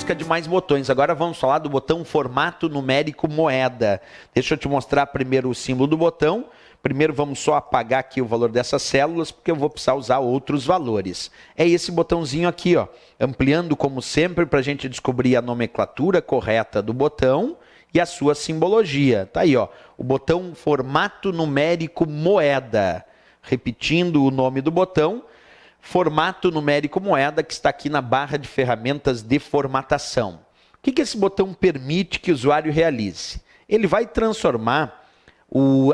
busca de mais botões. Agora vamos falar do botão formato numérico moeda. Deixa eu te mostrar primeiro o símbolo do botão. Primeiro vamos só apagar aqui o valor dessas células, porque eu vou precisar usar outros valores. É esse botãozinho aqui, ó, ampliando como sempre para a gente descobrir a nomenclatura correta do botão e a sua simbologia. Tá aí, ó, o botão formato numérico moeda. Repetindo o nome do botão, formato numérico moeda, que está aqui na barra de ferramentas de formatação. O que esse botão permite que o usuário realize? Ele vai transformar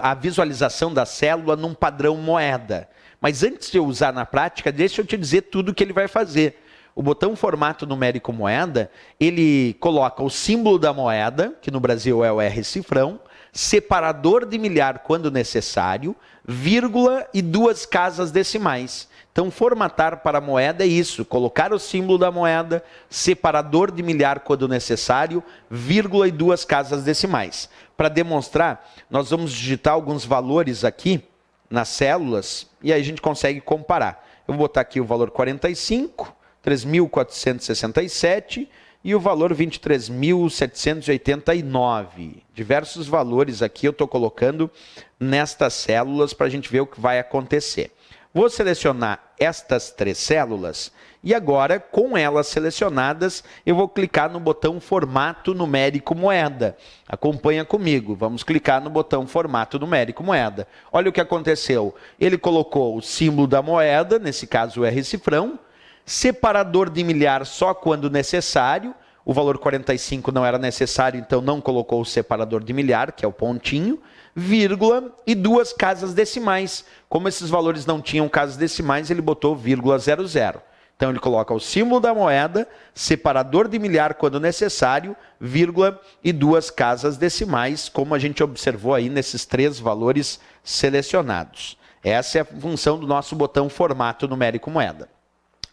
a visualização da célula num padrão moeda. Mas antes de eu usar na prática, deixa eu te dizer tudo o que ele vai fazer. O botão formato numérico moeda, ele coloca o símbolo da moeda, que no Brasil é o R cifrão, separador de milhar quando necessário, vírgula e 2 casas decimais. Então, formatar para a moeda é isso, colocar o símbolo da moeda, separador de milhar quando necessário, vírgula e 2 casas decimais. Para demonstrar, nós vamos digitar alguns valores aqui nas células e aí a gente consegue comparar. Eu vou botar aqui o valor 45, 3.467 e o valor 23.789. Diversos valores aqui eu estou colocando nestas células para a gente ver o que vai acontecer. Vou selecionar estas 3 células e agora, com elas selecionadas, eu vou clicar no botão formato numérico moeda. Acompanha comigo, vamos clicar no botão formato numérico moeda. Olha o que aconteceu. Ele colocou o símbolo da moeda, nesse caso o R cifrão, separador de milhar só quando necessário. O valor 45 não era necessário, então não colocou o separador de milhar, que é o pontinho, vírgula e 2 casas decimais. Como esses valores não tinham casas decimais, ele botou vírgula 00. Então ele coloca o símbolo da moeda, separador de milhar quando necessário, vírgula e 2 casas decimais, como a gente observou aí nesses 3 valores selecionados. Essa é a função do nosso botão formato numérico moeda.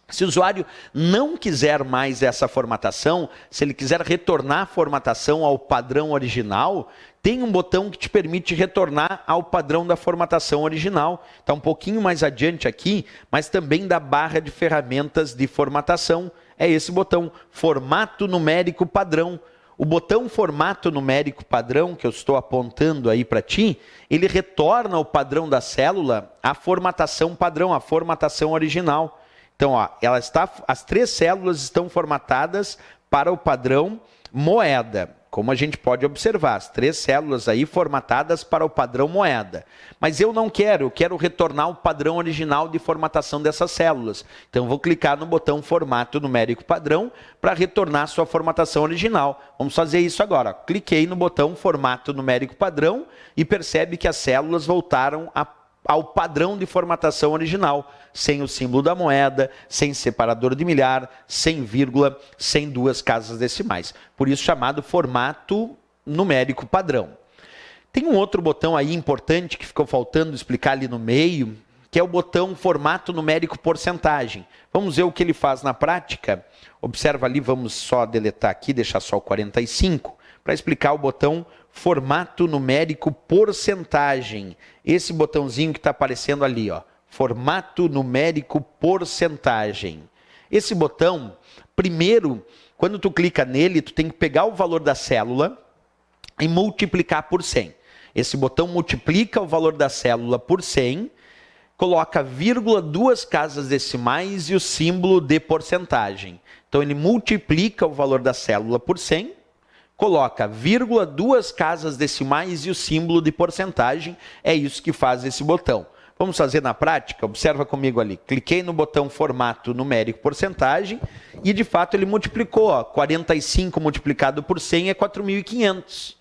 Se o usuário não quiser mais essa formatação, se ele quiser retornar a formatação ao padrão original, tem um botão que te permite retornar ao padrão da formatação original. Está um pouquinho mais adiante aqui, mas também da barra de ferramentas de formatação. É esse botão, formato numérico padrão. O botão formato numérico padrão, que eu estou apontando aí para ti, ele retorna ao padrão da célula a formatação padrão, a formatação original. Então, ó, as 3 células estão formatadas para o padrão moeda. Como a gente pode observar, as 3 células aí formatadas para o padrão moeda. Mas eu não quero, eu quero retornar o padrão original de formatação dessas células. Então, vou clicar no botão formato numérico padrão para retornar a sua formatação original. Vamos fazer isso agora. Cliquei no botão formato numérico padrão e percebe que as células voltaram ao padrão de formatação original, sem o símbolo da moeda, sem separador de milhar, sem vírgula, sem 2 casas decimais. Por isso chamado formato numérico padrão. Tem um outro botão aí importante que ficou faltando explicar ali no meio, que é o botão formato numérico porcentagem. Vamos ver o que ele faz na prática. Observa ali, vamos só deletar aqui, deixar só o 45, para explicar o botão formato numérico porcentagem. Esse botãozinho que está aparecendo ali, ó, formato numérico porcentagem. Esse botão, primeiro, quando tu clica nele, tu tem que pegar o valor da célula e multiplicar por 100. Esse botão multiplica o valor da célula por 100, coloca vírgula, 2 casas decimais e o símbolo de porcentagem. Então ele multiplica o valor da célula por 100, coloca vírgula, 2 casas decimais e o símbolo de porcentagem. É isso que faz esse botão. Vamos fazer na prática? Observa comigo ali. Cliquei no botão formato numérico porcentagem e de fato ele multiplicou. Ó, 45 multiplicado por 100 é 4.500.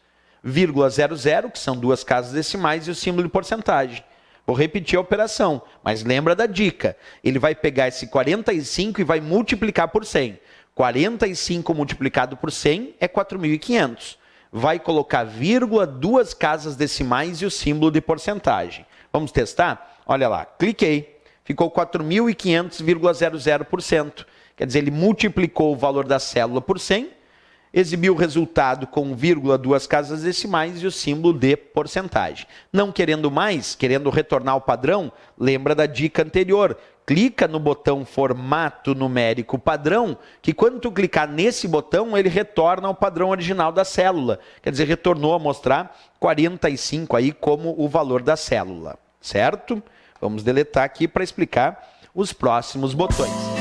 Vírgula 00, que são 2 casas decimais e o símbolo de porcentagem. Vou repetir a operação, mas lembra da dica. Ele vai pegar esse 45 e vai multiplicar por 100. 45 multiplicado por 100 é 4.500. Vai colocar vírgula, 2 casas decimais e o símbolo de porcentagem. Vamos testar? Olha lá, cliquei. Ficou 4.500,00%. Quer dizer, ele multiplicou o valor da célula por 100, exibiu o resultado com vírgula, 2 casas decimais e o símbolo de porcentagem. Não querendo mais, querendo retornar ao padrão, lembra da dica anterior. clica no botão formato numérico padrão, que quando tu clicar nesse botão, ele retorna ao padrão original da célula. Quer dizer, retornou a mostrar 45 aí como o valor da célula, certo? Vamos deletar aqui para explicar os próximos botões.